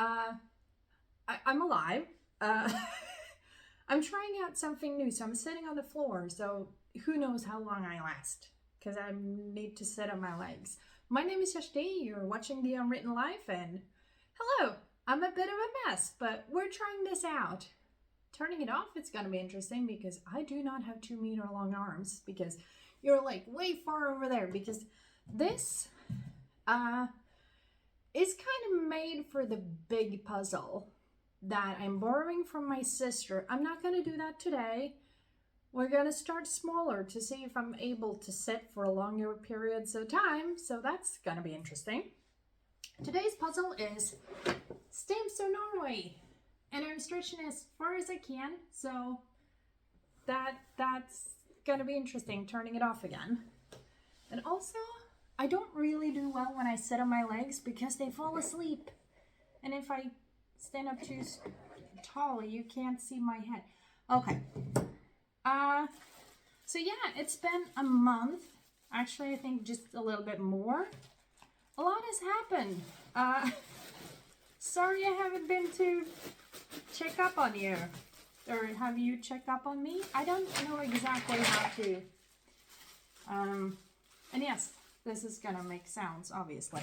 Uh, I'm alive. Uh, I'm trying out something new, so I'm sitting on the floor. So who knows how long I last? Because I need to sit on my legs. My name is Yashti. You're watching the Unwritten Life, and hello. I'm a bit of a mess, but we're trying this out. Turning it off, it's gonna be interesting because I do not have 2 meter long arms because you're like way far over there because this uh is kind of made for the big puzzle that I'm borrowing from my sister. I'm not going to do that today. We're going to start smaller to see if I'm able to sit for longer periods of time. So that's going to be interesting. Today's puzzle is Stamps of Norway. And I'm stretching as far as I can. So that's going to be interesting, turning it off again. And also, I don't really do well when I sit on my legs because they fall asleep. And if I stand up too tall, you can't see my head. Okay. So yeah, it's been a month. Actually, I think just a little bit more. A lot has happened. Sorry I haven't been to check up on you. Or have you checked up on me? I don't know exactly how to. And yes, this is gonna make sounds, obviously.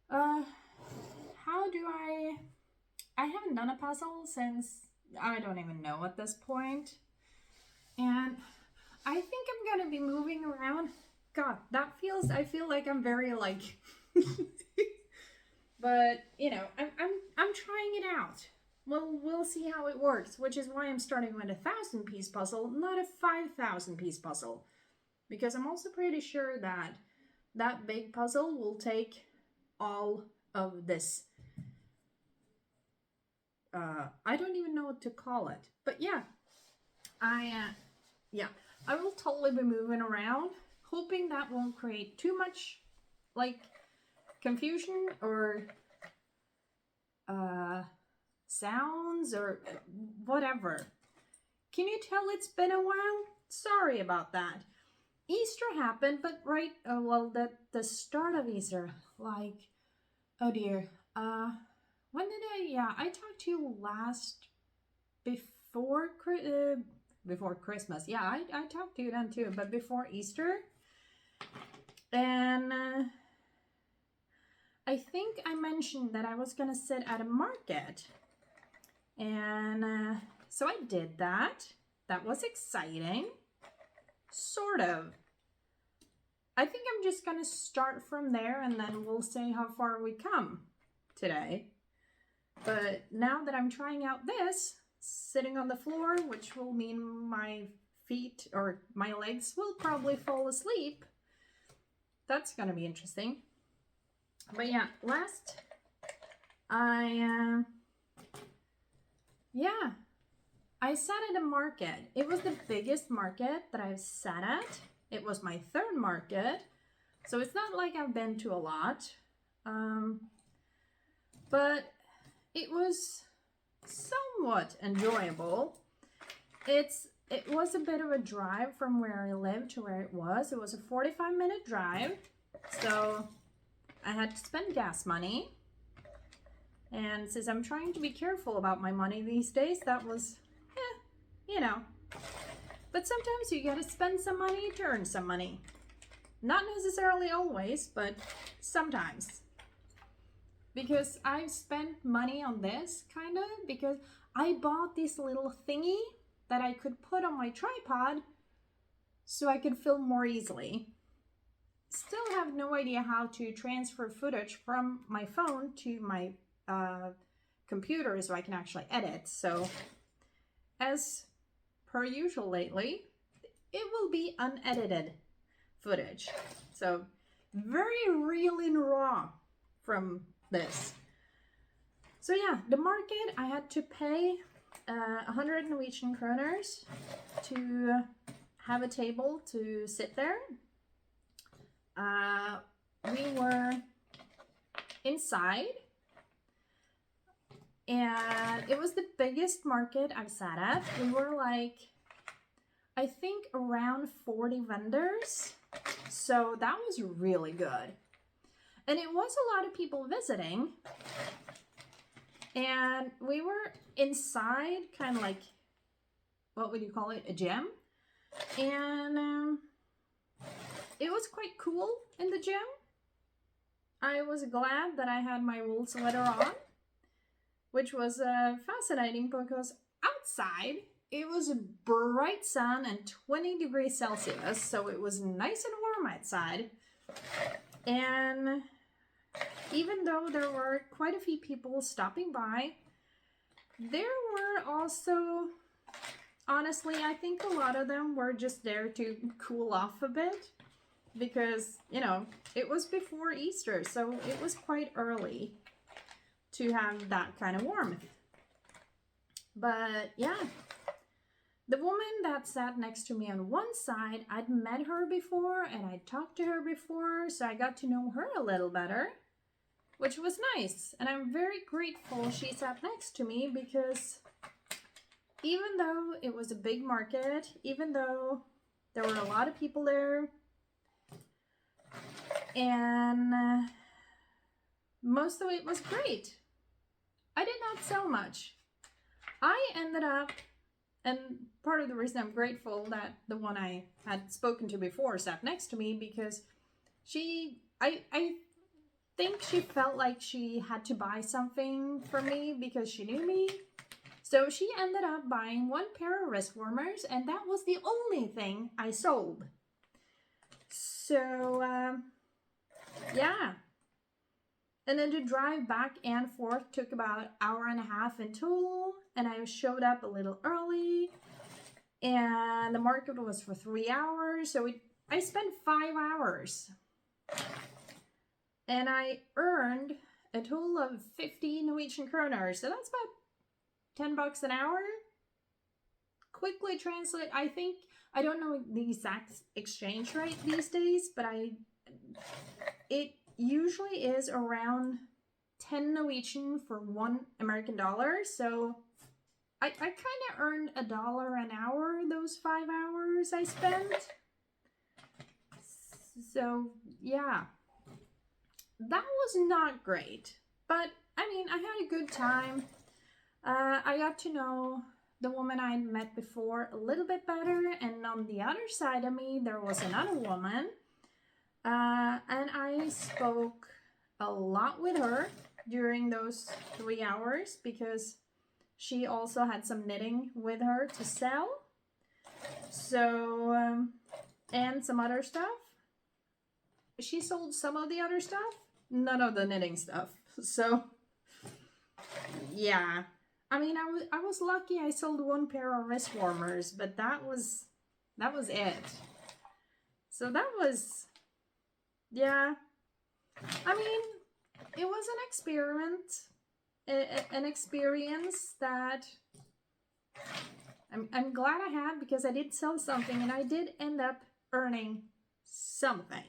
How do I haven't done a puzzle since I don't even know at this point. And I think I'm gonna be moving around. God, I feel like I'm very like but you know, I'm trying it out. Well, we'll see how it works, which is why I'm starting with a 1,000-piece puzzle, not a 5,000-piece puzzle. Because I'm also pretty sure that that big puzzle will take all of this. I don't even know what to call it. But yeah, I will totally be moving around, hoping that won't create too much, like, confusion or sounds or whatever. Can you tell it's been a while? Sorry about that. Easter happened, but the start of Easter, like, oh dear, when did I talked to you last before Christmas. Yeah, I talked to you then too, but before Easter, and I think I mentioned that I was gonna sit at a market, and so I did that. That was exciting. Sort of. I think I'm just going to start from there and then we'll see how far we come today. But now that I'm trying out this, sitting on the floor, which will mean my feet or my legs will probably fall asleep. That's going to be interesting. But yeah, I sat at a market. It was the biggest market that I've sat at. It was my third market, so it's not like I've been to a lot, but it was somewhat enjoyable. It was a bit of a drive from where I lived to where it was. It was a 45-minute drive, so I had to spend gas money. And since I'm trying to be careful about my money these days, that was, you know. But sometimes you gotta spend some money to earn some money. Not necessarily always, but sometimes. Because I've spent money on this, kind of, because I bought this little thingy that I could put on my tripod so I could film more easily. Still have no idea how to transfer footage from my phone to my computer so I can actually edit. So, as per usual lately, it will be unedited footage. So very real and raw from this. So yeah, the market, I had to pay 100 Norwegian kroners to have a table to sit there. We were inside. And it was the biggest market I've sat at. We were like, I think around 40 vendors. So that was really good. And it was a lot of people visiting. And we were inside, kind of like, what would you call it, a gym? And it was quite cool in the gym. I was glad that I had my wool sweater on, which was fascinating because outside it was a bright sun and 20 degrees Celsius, so it was nice and warm outside. And even though there were quite a few people stopping by, there were also, honestly, I think a lot of them were just there to cool off a bit because, you know, it was before Easter, so it was quite early to have that kind of warmth. But yeah, the woman that sat next to me on one side, I'd met her before and I'd talked to her before, so I got to know her a little better, which was nice. And I'm very grateful she sat next to me because even though it was a big market, even though there were a lot of people there, and most of it was great, I did not sell much. I ended up, and part of the reason I'm grateful that the one I had spoken to before sat next to me, because I think she felt like she had to buy something from me because she knew me. So she ended up buying one pair of wrist warmers, and that was the only thing I sold. So, yeah. And then the drive back and forth took about an hour and a half in total, and I showed up a little early, and the market was for 3 hours, so I spent 5 hours. And I earned a total of 50 Norwegian kroner, so that's about $10 an hour. Quickly translate, I don't know the exact exchange rate these days, but it usually is around 10 Norwegian for $1 American. So I kind of earned $1 an hour those 5 hours I spent. So yeah, that was not great, but I mean, I had a good time. I got to know the woman I'd met before a little bit better, and on the other side of me there was another woman, and I spoke a lot with her during those 3 hours because she also had some knitting with her to sell, so and some other stuff. She sold some of the other stuff, none of the knitting stuff. So yeah, I mean, I was lucky I sold one pair of wrist warmers, but that was it. So that was, yeah, I mean, it was an experiment, an experience that I'm glad I had, because I did sell something and I did end up earning something,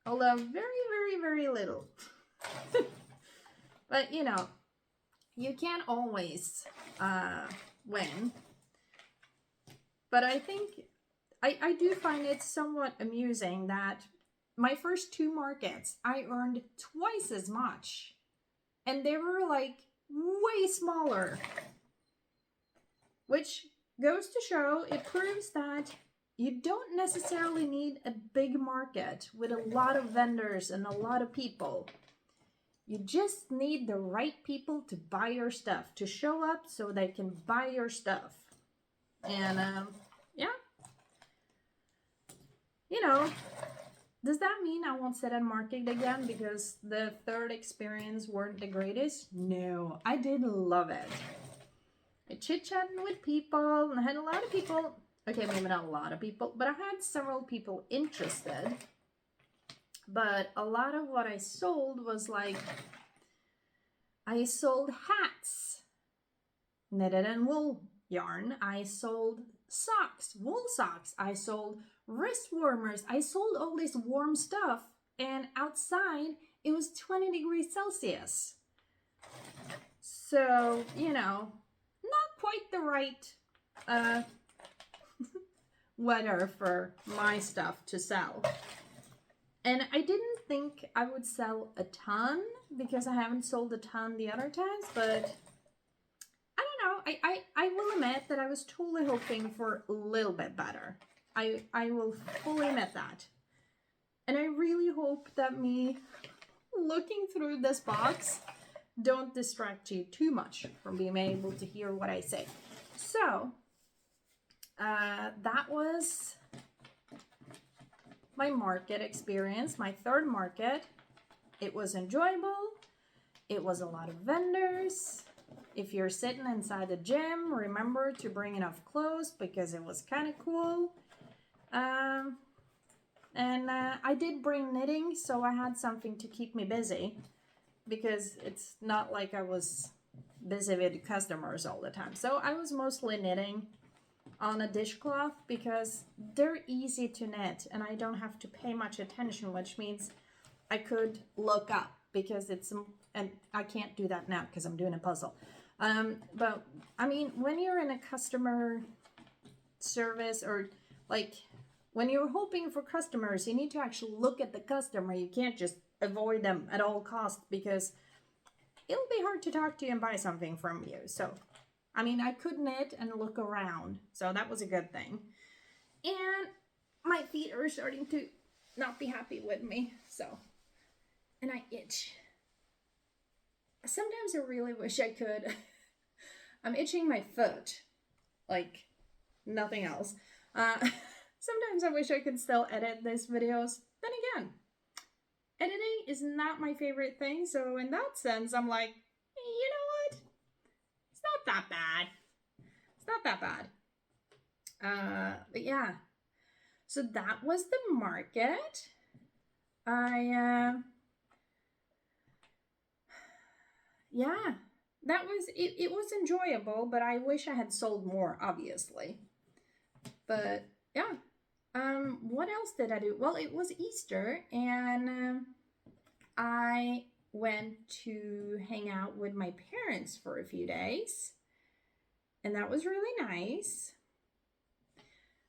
although very, very, very little. But you know, you can't always win. But I think I do find it somewhat amusing that my first 2 markets I earned twice as much, and they were like way smaller, which goes to show, it proves that you don't necessarily need a big market with a lot of vendors and a lot of people. You just need the right people to buy your stuff, to show up so they can buy your stuff. And yeah, you know, does that mean I won't sit at market again because the third experience weren't the greatest? No, I did love it. I chit-chatted with people, and I had a lot of people, okay, maybe not a lot of people, but I had several people interested. But a lot of what I sold was like, I sold hats, knitted and wool yarn. I sold socks, wool socks. I sold wrist warmers. I sold all this warm stuff, and outside it was 20 degrees Celsius. So, you know, not quite the right weather for my stuff to sell. And I didn't think I would sell a ton because I haven't sold a ton the other times, but I don't know. I will admit that I was totally hoping for a little bit better. I will fully admit that. And I really hope that me looking through this box don't distract you too much from being able to hear what I say. So, that was my market experience, my third market. It was enjoyable. It was a lot of vendors. If you're sitting inside the gym, remember to bring enough clothes because it was kind of cool. I did bring knitting, so I had something to keep me busy because it's not like I was busy with customers all the time. So I was mostly knitting on a dishcloth because they're easy to knit and I don't have to pay much attention, which means I could look up because and I can't do that now because I'm doing a puzzle. But I mean, when you're in a customer service or like when you're hoping for customers, you need to actually look at the customer. You can't just avoid them at all costs because it'll be hard to talk to you and buy something from you. So, I mean, I could knit and look around. So that was a good thing. And my feet are starting to not be happy with me. So, and I itch. Sometimes I really wish I could. I'm itching my foot like nothing else. Sometimes I wish I could still edit these videos. Then again, editing is not my favorite thing. So in that sense, I'm like, hey, you know what? It's not that bad. It's not that bad. But yeah. So that was the market. Yeah, that was, it was enjoyable, but I wish I had sold more, obviously. But yeah. What else did I do? Well, it was Easter and I went to hang out with my parents for a few days. And that was really nice.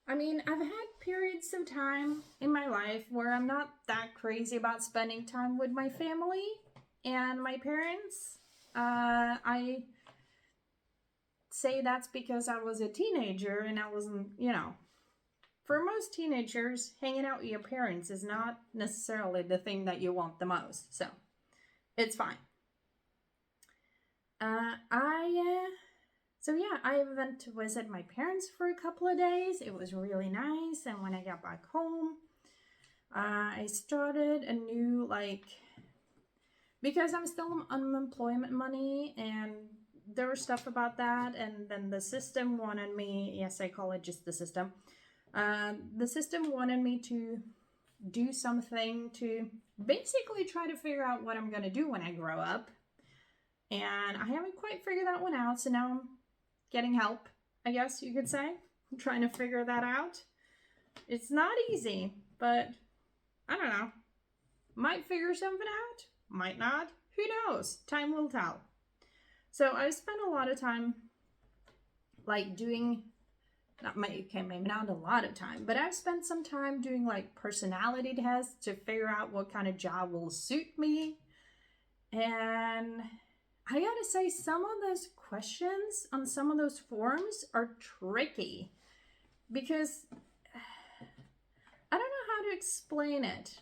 I mean, I've had periods of time in my life where I'm not that crazy about spending time with my family and my parents. I say that's because I was a teenager and I wasn't, you know, for most teenagers, hanging out with your parents is not necessarily the thing that you want the most. So, it's fine. So yeah, I went to visit my parents for a couple of days. It was really nice. And when I got back home, I started a new, because I'm still on unemployment money and there was stuff about that. And then the system wanted me, yes, I call it just the system. The system wanted me to do something to basically try to figure out what I'm going to do when I grow up. And I haven't quite figured that one out. So now I'm getting help, I guess you could say. I'm trying to figure that out. It's not easy, but I don't know. Might figure something out, might not. Who knows? Time will tell. So I've spent a lot of time doing, maybe not a lot of time, but I've spent some time doing personality tests to figure out what kind of job will suit me. And I gotta say, some of those questions on some of those forms are tricky because I don't know how to explain it.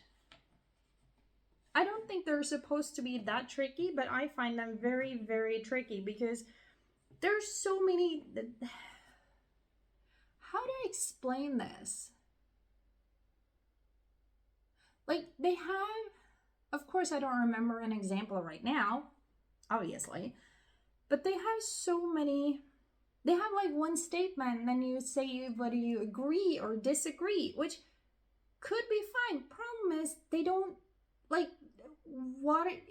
I don't think they're supposed to be that tricky, but I find them very, very tricky because there's so many. How do I explain this? They have, of course, I don't remember an example right now, obviously, but they have so many. They have one statement, and then you say whether you agree or disagree, which could be fine. Problem is, they don't,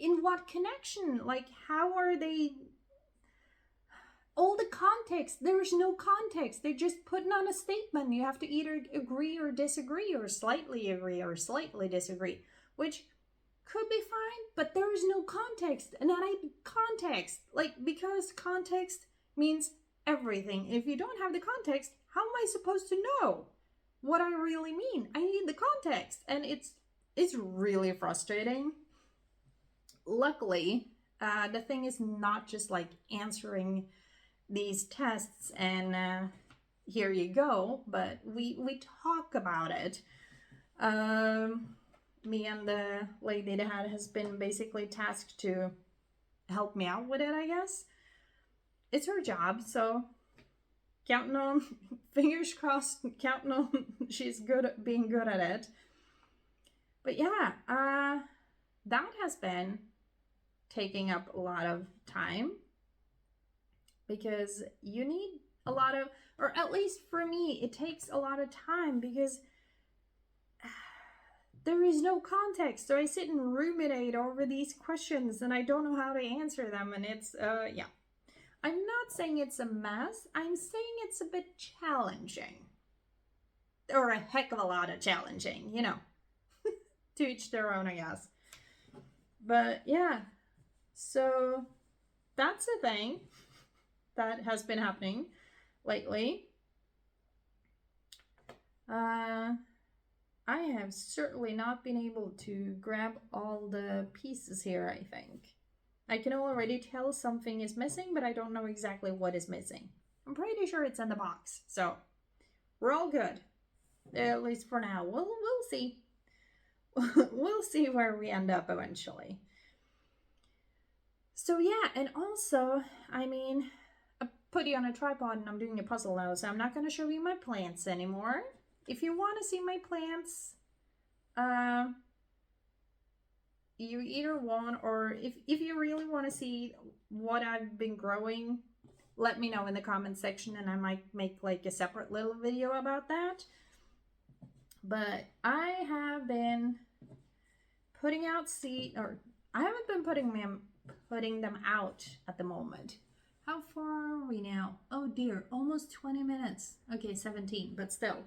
in what connection? How are they? All the context, there's no context. They're just putting on a statement. You have to either agree or disagree, or slightly agree or slightly disagree, which could be fine, but there is no context. And I need context, because context means everything. If you don't have the context, how am I supposed to know what I really mean? I need the context, and it's it's really frustrating. Luckily, the thing is not just like answering these tests and here you go, but we talk about it. Me and the lady that has been basically tasked to help me out with it, I guess. It's her job, so counting on, fingers crossed, counting on she's good at being good at it. But yeah, that has been taking up a lot of time because you need a lot of, or at least for me, it takes a lot of time because there is no context. So I sit and ruminate over these questions and I don't know how to answer them. And it's, yeah. I'm not saying it's a mess. I'm saying it's a bit challenging. Or a heck of a lot of challenging, you know. To each their own, I guess. But yeah. So that's a thing that has been happening lately. I have certainly not been able to grab all the pieces here, I think. I can already tell something is missing, but I don't know exactly what is missing. I'm pretty sure it's in the box, so we're all good. At least for now. We'll see. We'll see where we end up eventually. So yeah, and also, I mean, I put you on a tripod and I'm doing a puzzle now, so I'm not going to show you my plants anymore. If you want to see my plants, you either want, or if you really want to see what I've been growing, let me know in the comment section and I might make like a separate little video about that. But I have been putting out seed, or I haven't been putting them out at the moment. How far are we now? Oh dear, almost 20 minutes. Okay, 17, but still.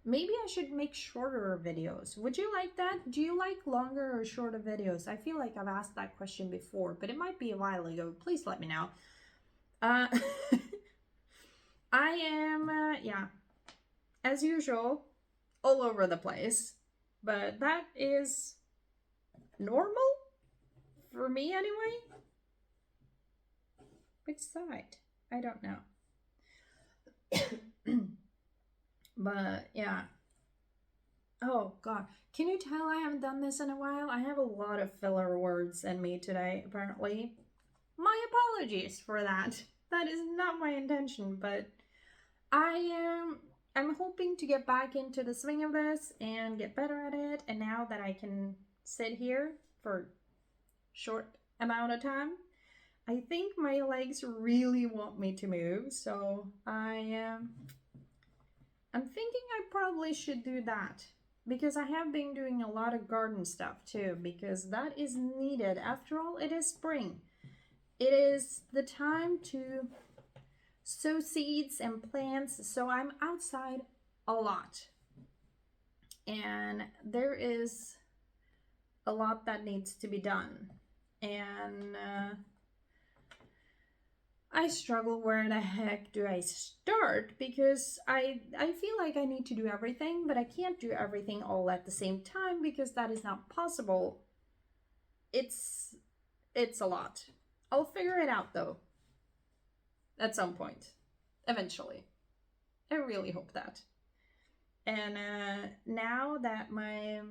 Maybe I should make shorter videos. Would you like that? Do you like longer or shorter videos? I feel like I've asked that question before, but it might be a while ago. Please let me know. I am, yeah, as usual, all over the place, but that is normal for me anyway. Which side? I don't know. But yeah. Oh god, can you tell I haven't done this in a while? I have a lot of filler words in me today, apparently. My apologies for that. That is not my intention, but I'm hoping to get back into the swing of this and get better at it. And now that I can sit here for short amount of time, I think my legs really want me to move. So I'm thinking I probably should do that because I have been doing a lot of garden stuff too, because that is needed. After all, it is spring. It is the time to sow seeds and plants, so I'm outside a lot. And there is a lot that needs to be done. And I struggle where the heck do I start, because I feel like I need to do everything, but I can't do everything all at the same time because that is not possible. It's a lot. I'll figure it out though. At some point. Eventually. I really hope that. And now that my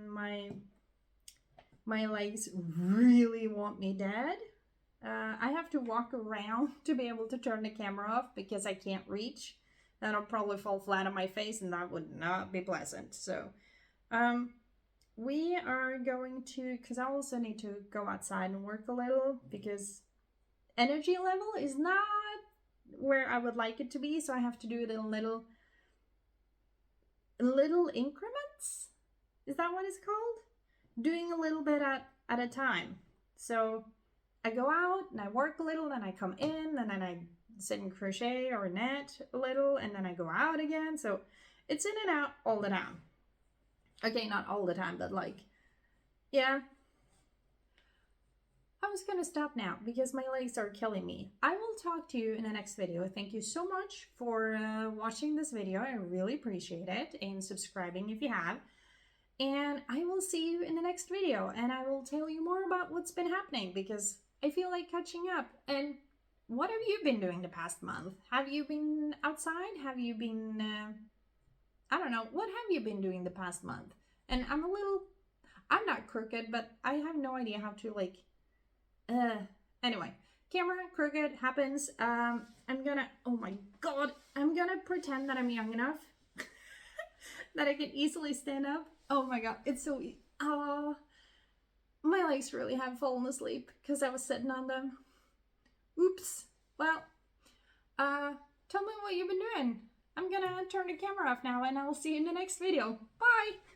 legs really want me dead, I have to walk around to be able to turn the camera off because I can't reach. Then I'll probably fall flat on my face and that would not be pleasant. So we are going to, because I also need to go outside and work a little because energy level is not where I would like it to be. So I have to do it in little increments. Is that what it's called? Doing a little bit at a time. So I go out and I work a little, then I come in, and then I sit and crochet or knit a little, and then I go out again. So it's in and out all the time. Okay, not all the time, but like, yeah. I'm was gonna stop now because my legs are killing me. I will talk to you in the next video. Thank you so much for watching this video. I really appreciate it, and subscribing if you have. And I will see you in the next video, and I will tell you more about what's been happening because I feel like catching up. And what have you been doing the past month? Have you been outside? Have you been, I don't know, what have you been doing the past month? And I'm not crooked, but I have no idea how to like, anyway, camera crooked happens. Oh my God, I'm gonna pretend that I'm young enough that I can easily stand up. Oh my God, it's so, my legs really have fallen asleep because I was sitting on them. Oops. Well, tell me what you've been doing. I'm gonna turn the camera off now and I will see you in the next video. Bye!